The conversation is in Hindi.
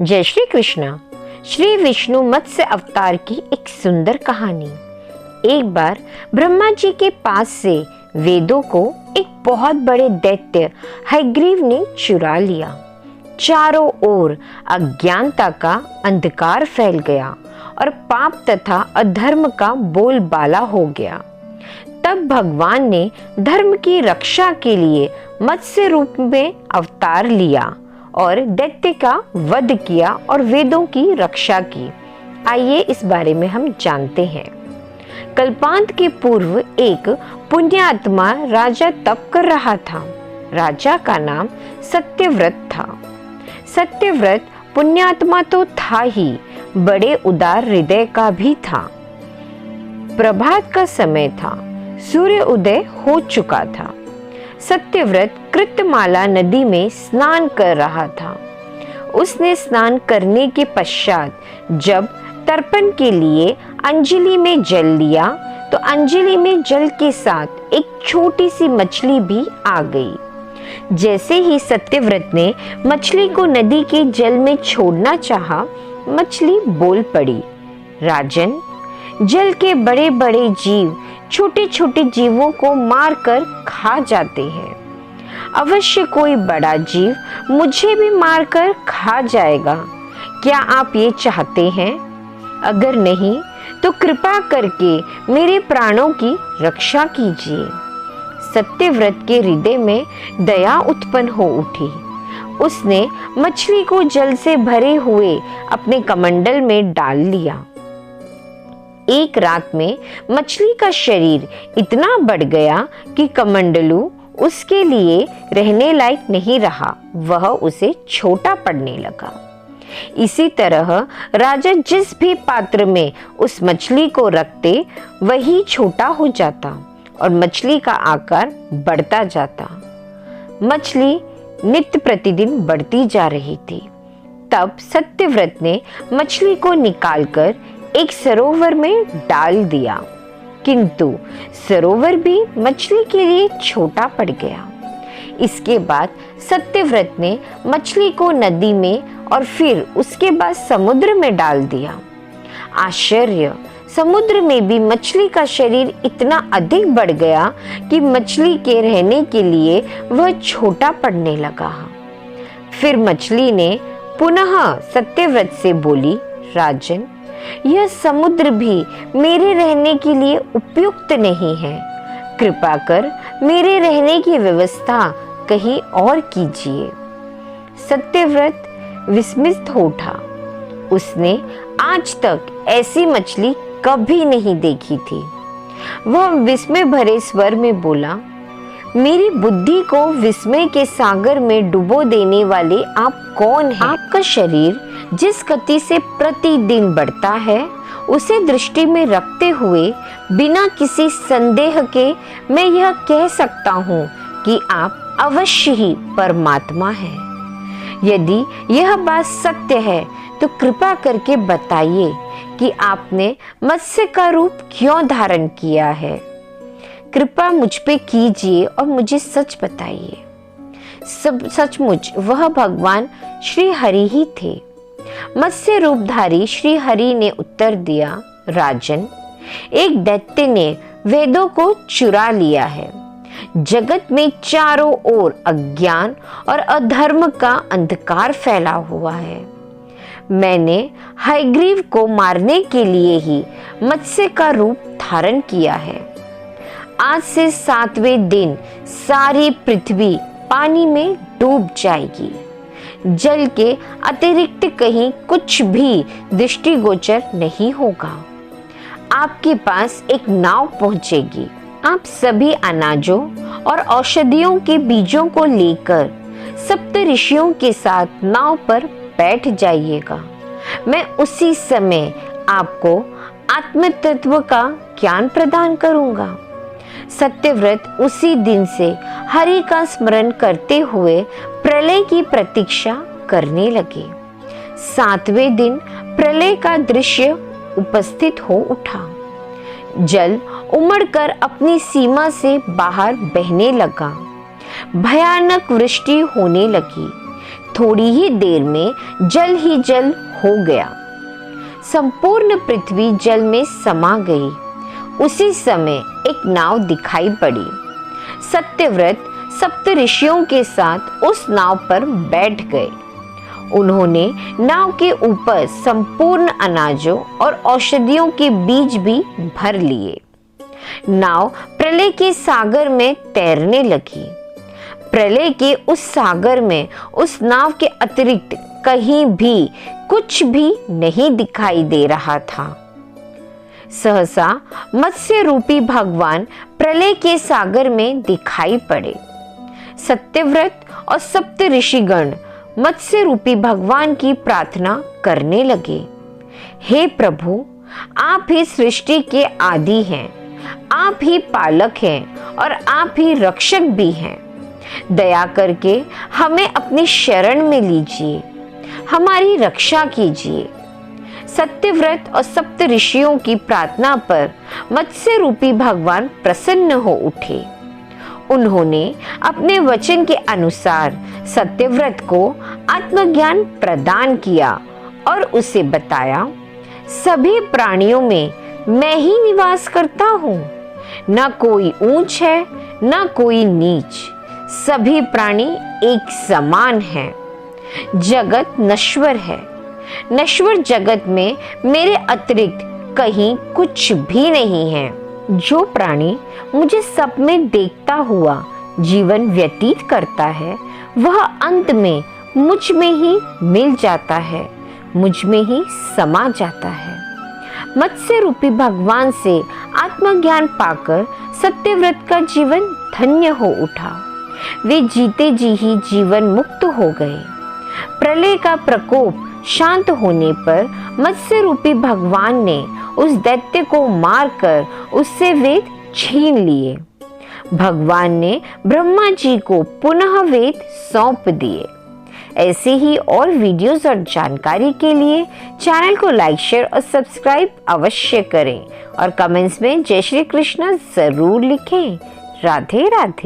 जय श्री कृष्ण। श्री विष्णु मत्स्य अवतार की एक सुंदर कहानी। एक बार ब्रह्मा जी के पास से वेदों को एक बहुत बड़े दैत्य हयग्रीव ने चुरा लिया। चारों ओर अज्ञानता का अंधकार फैल गया और पाप तथा अधर्म का बोलबाला हो गया। तब भगवान ने धर्म की रक्षा के लिए मत्स्य रूप में अवतार लिया और दैत्य का वध किया और वेदों की रक्षा की। आइए इस बारे में हम जानते हैं। कल्पांत के पूर्व एक पुण्यात्मा राजा तप कर रहा था। राजा का नाम सत्यव्रत था। सत्यव्रत पुण्यात्मा तो था ही, बड़े उदार हृदय का भी था। प्रभात का समय था, सूर्य उदय हो चुका था। सत्यव्रत कृतमाला नदी में स्नान कर रहा था। उसने स्नान करने के पश्चात जब तर्पण के लिए अंजलि में जल लिया तो अंजलि में जल के साथ एक छोटी सी मछली भी आ गई। जैसे ही सत्यव्रत ने मछली को नदी के जल में छोड़ना चाहा, मछली बोल पड़ी, राजन, जल के बड़े बड़े जीव छोटे छोटे जीवों को मारकर खा जाते हैं। अवश्य कोई बड़ा जीव मुझे भी मारकर खा जाएगा। क्या आप ये चाहते हैं? अगर नहीं तो कृपा करके मेरे प्राणों की रक्षा कीजिए। सत्यव्रत के हृदय में दया उत्पन्न हो उठी। उसने मछली को जल से भरे हुए अपने कमंडल में डाल लिया। एक रात में मछली का शरीर इतना बढ़ गया कि कमंडलू उसके लिए रहने लायक नहीं रहा, वह उसे छोटा पड़ने लगा। इसी तरह राजा जिस भी पात्र में उस मछली को रखते वही छोटा हो जाता और मछली का आकार बढ़ता जाता। मछली नित्य प्रतिदिन बढ़ती जा रही थी। तब सत्यव्रत ने मछली को निकालकर एक सरोवर में डाल दिया, किंतु सरोवर भी मछली के लिए छोटा पड़ गया। इसके बाद सत्यव्रत ने मछली को नदी में और फिर उसके बाद समुद्र में डाल दिया। आश्चर्य, समुद्र में भी मछली का शरीर इतना अधिक बढ़ गया कि मछली के रहने के लिए वह छोटा पड़ने लगा। फिर मछली ने पुनः सत्यव्रत से बोली, राजन, यह समुद्र भी मेरे रहने के लिए उपयुक्त नहीं है। कृपा कर मेरे रहने की व्यवस्था कहीं और कीजिए। सत्यव्रत विस्मित हो उठा। उसने आज तक ऐसी मछली कभी नहीं देखी थी। वह विस्मय भरे स्वर में बोला, मेरी बुद्धि को विस्मय के सागर में डुबो देने वाले आप कौन हैं? आपका शरीर जिस गति से प्रतिदिन बढ़ता है उसे दृष्टि में रखते हुए बिना किसी संदेह के मैं यह कह सकता हूँ कि आप अवश्य ही परमात्मा हैं। यदि यह बात सत्य है तो कृपा करके बताइए कि आपने मत्स्य का रूप क्यों धारण किया है। कृपा मुझ पे कीजिए और मुझे सच बताइए। सचमुच वह भगवान श्री हरि ही थे। मत्स्य रूपधारी श्री हरि ने उत्तर दिया, राजन, एक दैत्य ने वेदों को चुरा लिया है। जगत में चारों ओर अज्ञान और अधर्म का अंधकार फैला हुआ है। मैंने हयग्रीव को मारने के लिए ही मत्स्य का रूप धारण किया है। आज से 7वें दिन सारी पृथ्वी पानी में डूब जाएगी। जल के अतिरिक्त कहीं कुछ भी दृष्टिगोचर नहीं होगा। आपके पास एक नाव पहुंचेगी। आप सभी अनाजों और औषधियों के बीजों को लेकर सप्त ऋषियों के साथ नाव पर बैठ जाइएगा। मैं उसी समय आपको आत्म तत्व का ज्ञान प्रदान करूंगा। सत्यव्रत उसी दिन से हरि का स्मरण करते हुए प्रलय की प्रतीक्षा करने लगे। 7वें दिन प्रलय का दृश्य उपस्थित हो उठा। जल उमड़कर अपनी सीमा से बाहर बहने लगा। भयानक वृष्टि होने लगी। थोड़ी ही देर में जल ही जल हो गया। संपूर्ण पृथ्वी जल में समा गई। उसी समय एक नाव दिखाई पड़ी। सत्यव्रत सप्तऋषियों के साथ उस नाव पर बैठ गए। उन्होंने नाव के ऊपर संपूर्ण अनाजों और औषधियों के बीज भी भर लिए। नाव प्रलय के सागर में तैरने लगी। प्रलय के उस सागर में उस नाव के अतिरिक्त कहीं भी कुछ भी नहीं दिखाई दे रहा था। सहसा मत्स्य रूपी भगवान प्रलय के सागर में दिखाई पड़े। सत्यव्रत और सप्त ऋषिगण मत्स्य रूपी भगवान की प्रार्थना करने लगे। हे प्रभु, आप ही सृष्टि के आदि हैं, आप ही पालक हैं और आप ही रक्षक भी हैं। दया करके हमें अपनी शरण में लीजिए, हमारी रक्षा कीजिए। सत्यव्रत और सप्त ऋषियों की प्रार्थना पर मत्स्य रूपी भगवान प्रसन्न हो उठे। उन्होंने अपने वचन के अनुसार सत्यव्रत को आत्मज्ञान प्रदान किया और उसे बताया, सभी प्राणियों में मैं ही निवास करता हूँ। न कोई ऊंच है न कोई नीच, सभी प्राणी एक समान हैं। जगत नश्वर है, नश्वर जगत में मेरे अतिरिक्त कहीं कुछ भी नहीं है। जो प्राणी मुझे सब में देखता हुआ जीवन व्यतीत करता है, वह अंत में मुझ में ही मिल जाता है, मुझ में ही समा जाता है। मत्स्य रूपी भगवान से आत्मज्ञान पाकर सत्यव्रत का जीवन धन्य हो उठा। वे जीते जी ही जीवन मुक्त हो गए। प्रलय का प्रकोप शांत होने पर मत्स्य रूपी भगवान ने उस दैत्य को मारकर उससे वेद छीन लिए। भगवान ने ब्रह्मा जी को पुनः वेद सौंप दिए। ऐसे ही और वीडियोस और जानकारी के लिए चैनल को लाइक, शेयर और सब्सक्राइब अवश्य करें और कमेंट्स में जय श्री कृष्ण जरूर लिखें। राधे राधे।